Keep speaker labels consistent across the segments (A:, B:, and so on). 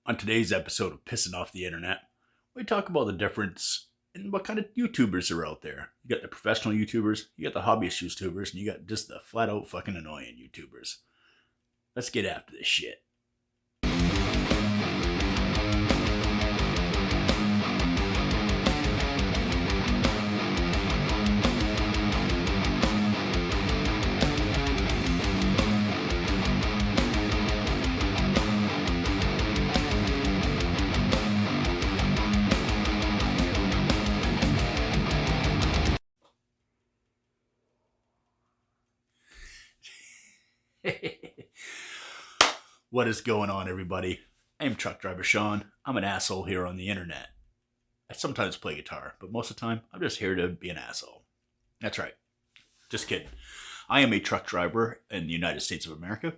A: On today's episode of Pissing Off the Internet, we talk about the difference in what kind of YouTubers are out there. You got the professional YouTubers, you got the hobbyist YouTubers, and you got just the flat out fucking annoying YouTubers. Let's get after this shit. What is going on, everybody? I'm Truck Driver Sean. I'm an asshole here on the internet. I sometimes play guitar, but most of the time, I'm just here to be an asshole. That's right. Just kidding. I am a truck driver in the United States of America.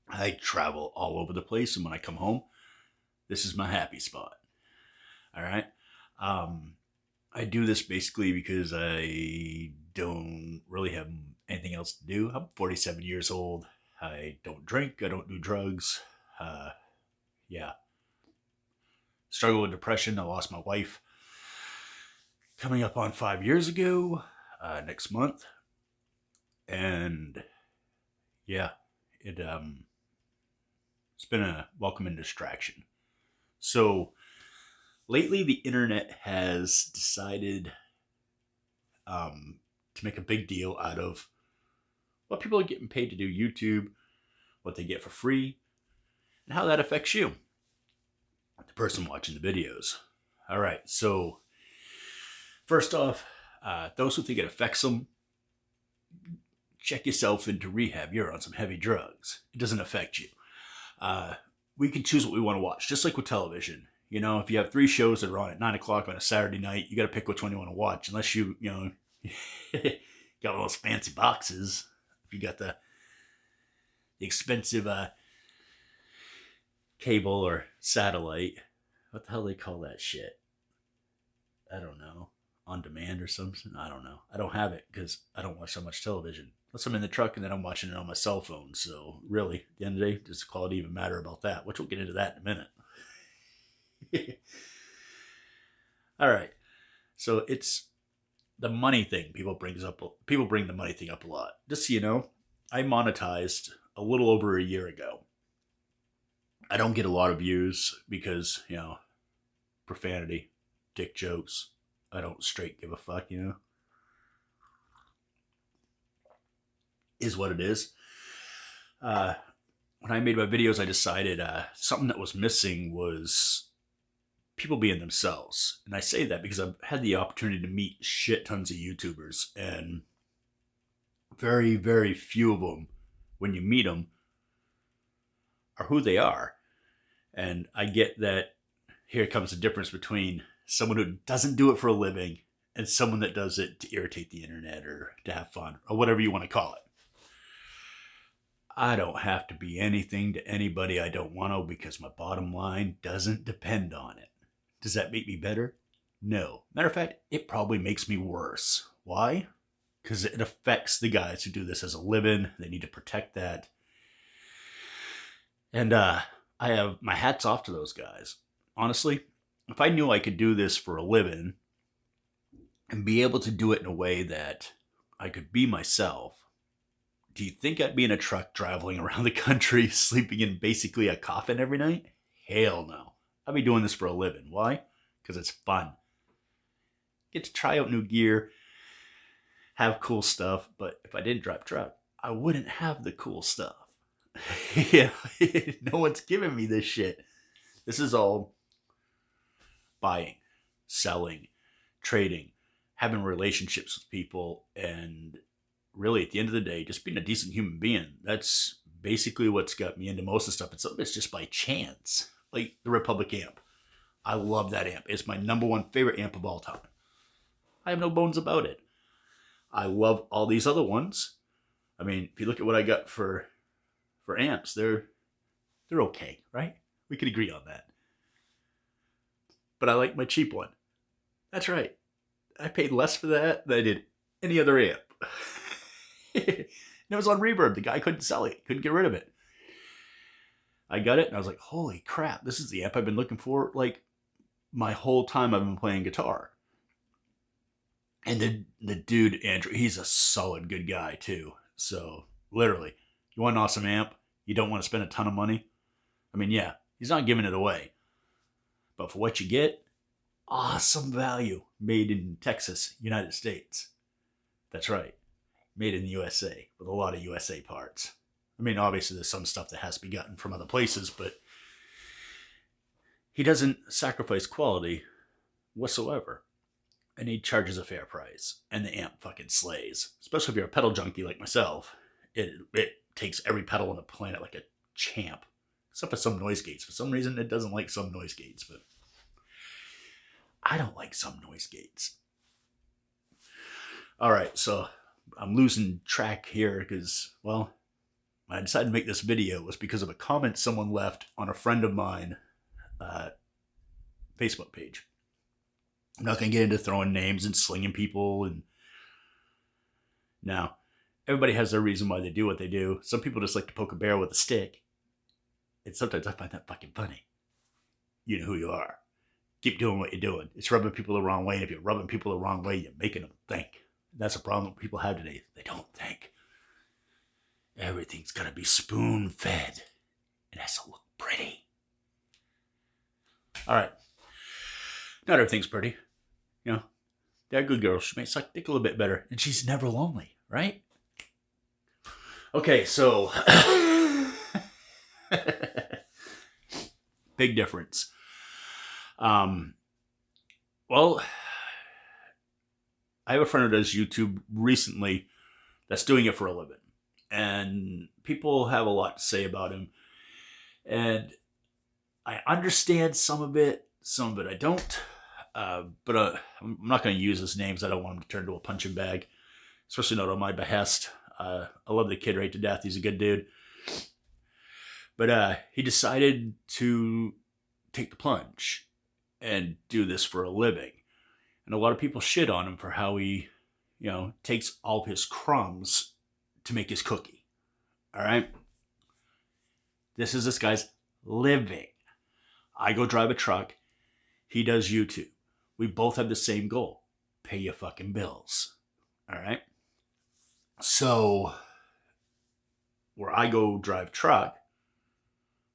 A: I travel all over the place, and when I come home, this is my happy spot. All right? I do this basically because I don't really have anything else to do. I'm 47 years old. I don't drink. I don't do drugs. Yeah. Struggle with depression. I lost my wife coming up on 5 years ago, next month. And yeah, it's been a welcoming distraction. So lately the internet has decided to make a big deal out of what people are getting paid to do YouTube, what they get for free, and how that affects you, the person watching the videos. All right, so first off, those who think it affects them, check yourself into rehab. You're on some heavy drugs. It doesn't affect you. We can choose what we want to watch, just like with television. You know, if you have 3 shows that are on at 9 o'clock on a Saturday night, you got to pick which one you want to watch, unless you got one of those fancy boxes. If you got the expensive cable or satellite. What the hell do they call that shit? I don't know. On demand or something? I don't know. I don't have it because I don't watch so much television. Unless I'm in the truck and then I'm watching it on my cell phone. So really, at the end of the day, does the quality even matter about that? Which we'll get into that in a minute. All right. So it's the money thing. People bring the money thing up a lot. Just so you know, I monetized a little over a year ago. I don't get a lot of views because, profanity, dick jokes. I don't straight give a fuck, Is what it is. When I made my videos, I decided something that was missing was people being themselves. And I say that because I've had the opportunity to meet shit tons of YouTubers, and very, very few of them, when you meet them, are who they are. And I get that here comes the difference between someone who doesn't do it for a living and someone that does it to irritate the internet or to have fun or whatever you want to call it. I don't have to be anything to anybody I don't want to because my bottom line doesn't depend on it. Does that make me better? No. Matter of fact, it probably makes me worse. Why? Because it affects the guys who do this as a living. They need to protect that. And I have my hats off to those guys. Honestly, if I knew I could do this for a living and be able to do it in a way that I could be myself, do you think I'd be in a truck traveling around the country, sleeping in basically a coffin every night? Hell no. I'd be doing this for a living. Why? Because it's fun. Get to try out new gear, have cool stuff, but if I didn't drive truck, I wouldn't have the cool stuff. No one's giving me this shit. This is all buying, selling, trading, having relationships with people, and really at the end of the day, just being a decent human being. That's basically what's got me into most of the stuff. And some of it's just by chance. Like the Republic amp. I love that amp. It's my number 1 favorite amp of all time. I have no bones about it. I love all these other ones. I mean, if you look at what I got for amps, they're okay, right? We could agree on that. But I like my cheap one. That's right. I paid less for that than I did any other amp. And it was on reverb. The guy couldn't sell it. Couldn't get rid of it. I got it and I was like, holy crap, this is the amp I've been looking for like my whole time I've been playing guitar. And the dude, Andrew, he's a solid good guy too. So literally, you want an awesome amp, you don't want to spend a ton of money. I mean, yeah, he's not giving it away. But for what you get, awesome value. Made in Texas, United States. That's right. Made in the USA with a lot of USA parts. I mean, obviously there's some stuff that has to be gotten from other places, but he doesn't sacrifice quality whatsoever. And he charges a fair price. And the amp fucking slays. Especially if you're a pedal junkie like myself. It takes every pedal on the planet like a champ. Except for some noise gates. For some reason, it doesn't like some noise gates. But I don't like some noise gates. Alright, so I'm losing track here because, well, I decided to make this video was because of a comment someone left on a friend of mine Facebook page. I'm not going to get into throwing names and slinging people. And now, everybody has their reason why they do what they do. Some people just like to poke a bear with a stick. And sometimes I find that fucking funny. You know who you are. Keep doing what you're doing. It's rubbing people the wrong way. And if you're rubbing people the wrong way, you're making them think. That's a problem people have today. They don't think. Everything's got to be spoon-fed. It has to look pretty. All right. Not everything's pretty. You know, that good girl, she may suck dick a little bit better. And she's never lonely, right? Okay, so... big difference. Well, I have a friend who does YouTube recently that's doing it for a living. And people have a lot to say about him. And I understand some of it I don't. But I'm not going to use his names. I don't want him to turn into a punching bag, especially not on my behest. I love the kid right to death. He's a good dude. But he decided to take the plunge and do this for a living. And a lot of people shit on him for how he, takes all of his crumbs to make his cookie. All right? This is this guy's living. I go drive a truck. He does YouTube. We both have the same goal. Pay your fucking bills. All right? So, where I go drive truck,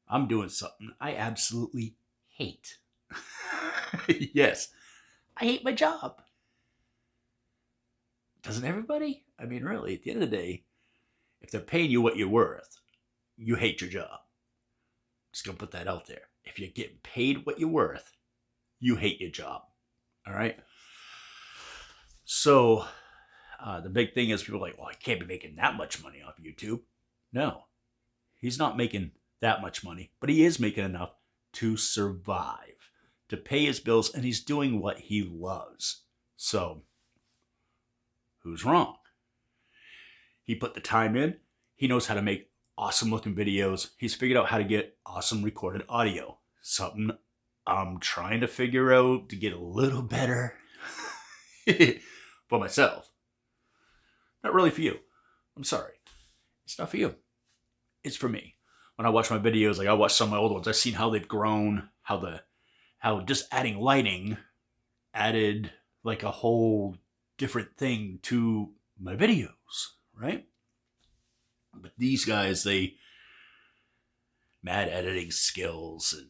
A: I'm doing something I absolutely hate. Yes, I hate my job. Doesn't everybody? I mean, really, at the end of the day, if they're paying you what you're worth, you hate your job. Just gonna put that out there. If you're getting paid what you're worth, you hate your job. All right? So, the big thing is people are like, well, I can't be making that much money off YouTube. No, he's not making that much money, but he is making enough to survive, to pay his bills, and he's doing what he loves. So, who's wrong? He put the time in. He knows how to make awesome looking videos. He's figured out how to get awesome recorded audio. Something I'm trying to figure out to get a little better for myself. Not really for you. I'm sorry. It's not for you. It's for me. When I watch my videos, like I watch some of my old ones, I've seen how they've grown, how just adding lighting added like a whole different thing to my videos, right? But these guys, they mad editing skills and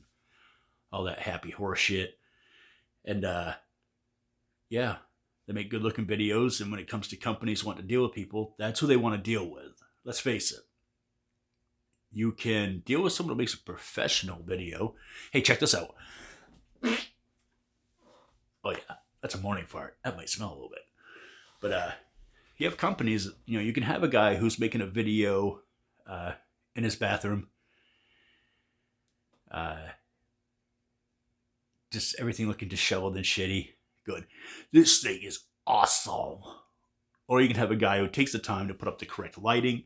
A: all that happy horse shit. And yeah, they make good looking videos, and when it comes to companies wanting to deal with people, that's who they want to deal with. Let's face it. You can deal with someone who makes a professional video. Hey, check this out. Oh yeah, that's a morning fart. That might smell a little bit. But you have companies, you can have a guy who's making a video in his bathroom. Just everything looking disheveled and shitty. Good. This thing is awesome. Or you can have a guy who takes the time to put up the correct lighting,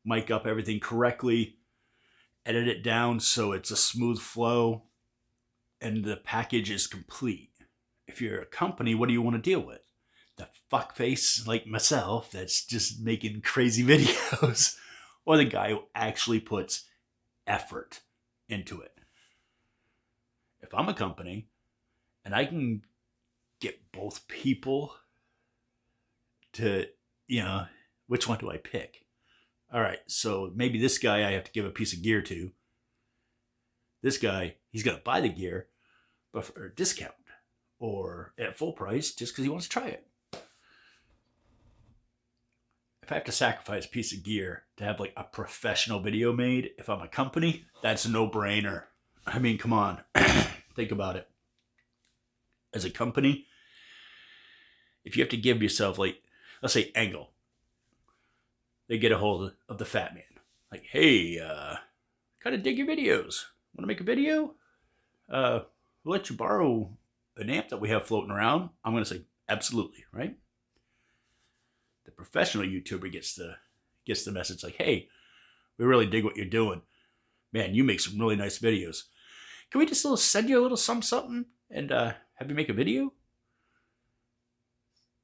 A: mic up everything correctly, edit it down so it's a smooth flow, and the package is complete. If you're a company, what do you want to deal with? The fuckface like myself that's just making crazy videos, or the guy who actually puts effort into it. If I'm a company and I can get both people to, which one do I pick? All right, so maybe this guy I have to give a piece of gear to. This guy, he's going to buy the gear, but for a discount or at full price just because he wants to try it. If I have to sacrifice a piece of gear to have like a professional video made, if I'm a company, that's a no-brainer. I mean, come on. Think about it. As a company, if you have to give yourself, like, let's say Angle, they get a hold of the fat man. Like, hey, kind of dig your videos. Want to make a video? We'll let you borrow an amp that we have floating around. I'm going to say absolutely, right? The professional YouTuber gets the message like, hey, we really dig what you're doing. Man, you make some really nice videos. Can we just send you a little something and have you make a video?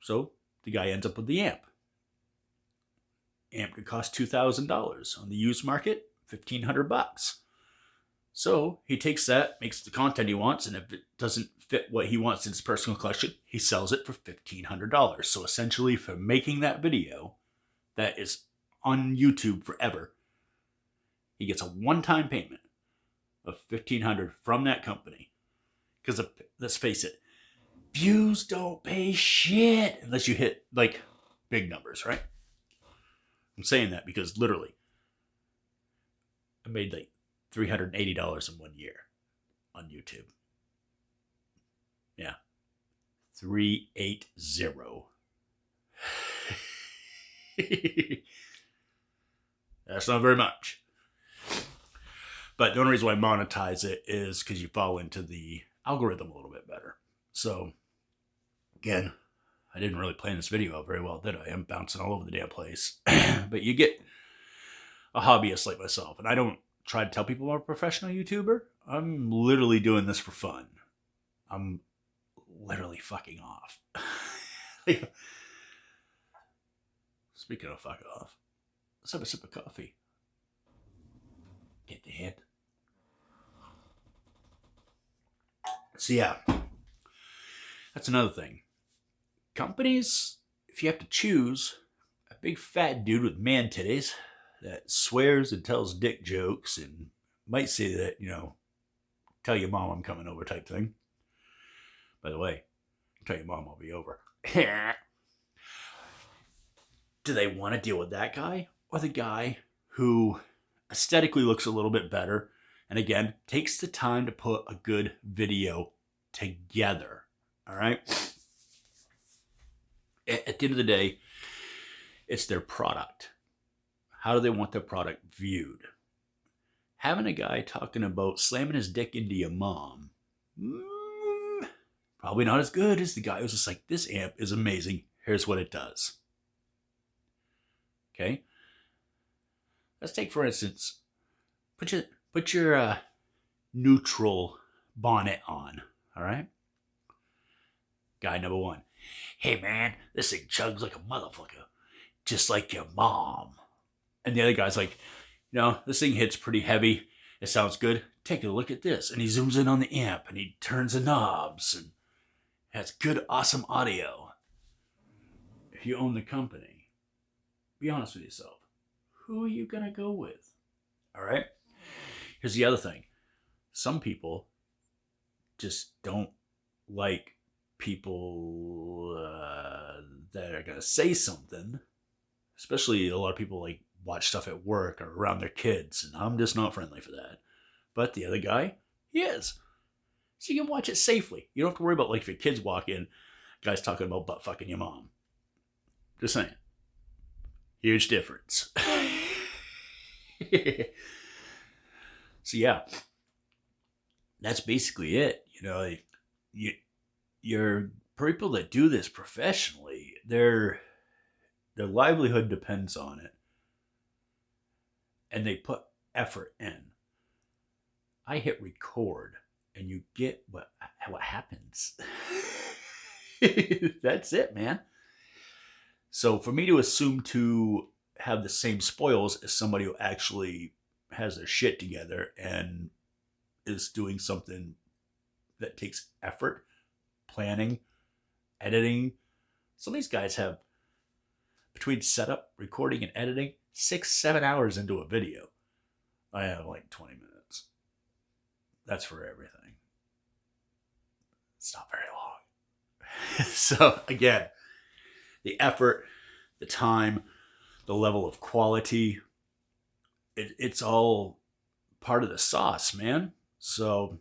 A: So the guy ends up with the amp. Amp could cost $2,000 on the used market, $1,500. So he takes that, makes the content he wants, and if it doesn't fit what he wants in his personal collection, he sells it for $1,500. So essentially, for making that video that is on YouTube forever, he gets a one-time payment of $1,500 from that company. Because let's face it, views don't pay shit unless you hit like big numbers, right? I'm saying that because literally, I made like $380 in 1 year on YouTube. Yeah. 380. That's not very much. But the only reason why I monetize it is because you fall into the algorithm a little bit better. So, again, I didn't really plan this video out very well, did I? I'm bouncing all over the damn place. But you get a hobbyist like myself, and I don't try to tell people I'm a professional YouTuber. I'm literally doing this for fun. I'm literally fucking off. Speaking of fuck off, let's have a sip of coffee. Get the head. So yeah, that's another thing. Companies, if you have to choose a big fat dude with man titties that swears and tells dick jokes and might say that, tell your mom I'm coming over type thing. By the way, tell your mom I'll be over. Do they want to deal with that guy or the guy who aesthetically looks a little bit better and again takes the time to put a good video together? All right. At the end of the day, it's their product. How do they want their product viewed? Having a guy talking about slamming his dick into your mom, probably not as good as the guy who's just like, this amp is amazing. Here's what it does. Okay? Let's take, for instance, put your neutral bonnet on, all right? Guy number one. Hey, man, this thing chugs like a motherfucker, just like your mom. And the other guy's like, this thing hits pretty heavy. It sounds good. Take a look at this. And he zooms in on the amp and he turns the knobs and has good, awesome audio. If you own the company, be honest with yourself. Who are you going to go with? All right? Here's the other thing. Some people just don't like people that are going to say something. Especially a lot of people like watch stuff at work or around their kids, and I'm just not friendly for that. But the other guy, he is. So you can watch it safely. You don't have to worry about like if your kids walk in, guys talking about butt fucking your mom. Just saying. Huge difference. So yeah, that's basically it. Your people that do this professionally, their livelihood depends on it. And they put effort in. I hit record and you get what happens. That's it, man. So for me to assume to have the same spoils as somebody who actually has their shit together and is doing something that takes effort, planning, editing. Some of these guys have, between setup, recording, and editing, 6-7 hours into a video. I have like 20 minutes. That's for everything. It's not very long. So again, the effort, the time, the level of quality, it's all part of the sauce, man. So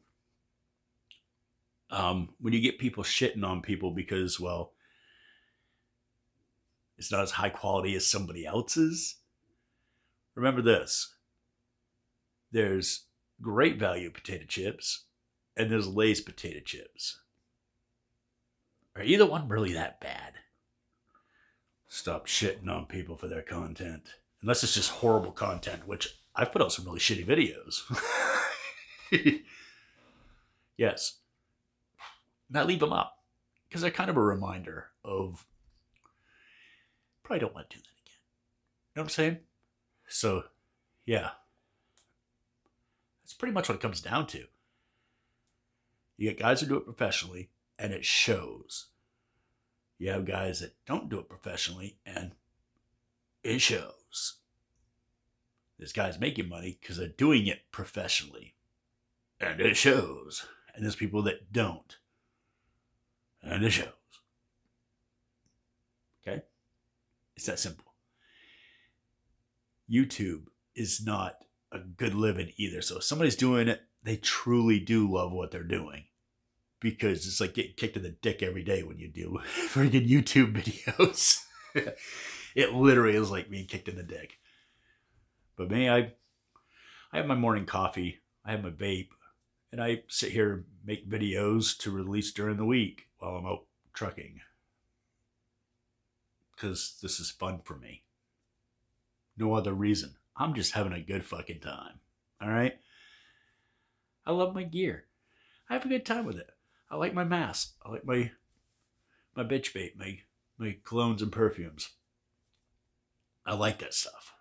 A: when you get people shitting on people because, well, it's not as high quality as somebody else's, remember this. There's great value potato chips and there's Lay's potato chips. Are either one really that bad? Stop shitting on people for their content. Unless it's just horrible content, which I've put out some really shitty videos. Yes. And I leave them up because they're kind of a reminder of probably don't want to do that again. You know what I'm saying? So, yeah. That's pretty much what it comes down to. You get guys who do it professionally, and it shows. You have guys that don't do it professionally, and it shows. There's guys making money because they're doing it professionally, and it shows. And there's people that don't, and it shows. Okay? It's that simple. YouTube is not a good living either. So if somebody's doing it, they truly do love what they're doing. Because it's like getting kicked in the dick every day when you do freaking YouTube videos. It literally is like being kicked in the dick. But me, I have my morning coffee, I have my vape, and I sit here and make videos to release during the week while I'm out trucking. Because this is fun for me. No other reason. I'm just having a good fucking time. All right? I love my gear. I have a good time with it. I like my mask. I like my bitch bait, my colognes and perfumes. I like that stuff.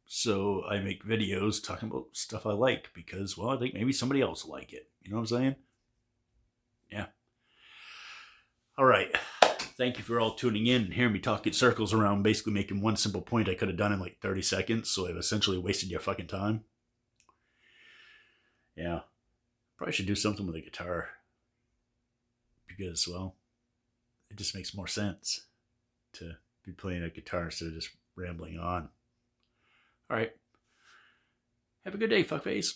A: So I make videos talking about stuff I like because, well, I think maybe somebody else will like it. You know what I'm saying? Yeah. All right. Thank you for all tuning in and hearing me talk in circles around basically making one simple point I could have done in like 30 seconds. So I've essentially wasted your fucking time. Yeah. Probably should do something with a guitar. Because, well, it just makes more sense to be playing a guitar instead of just rambling on. All right. Have a good day, fuckface.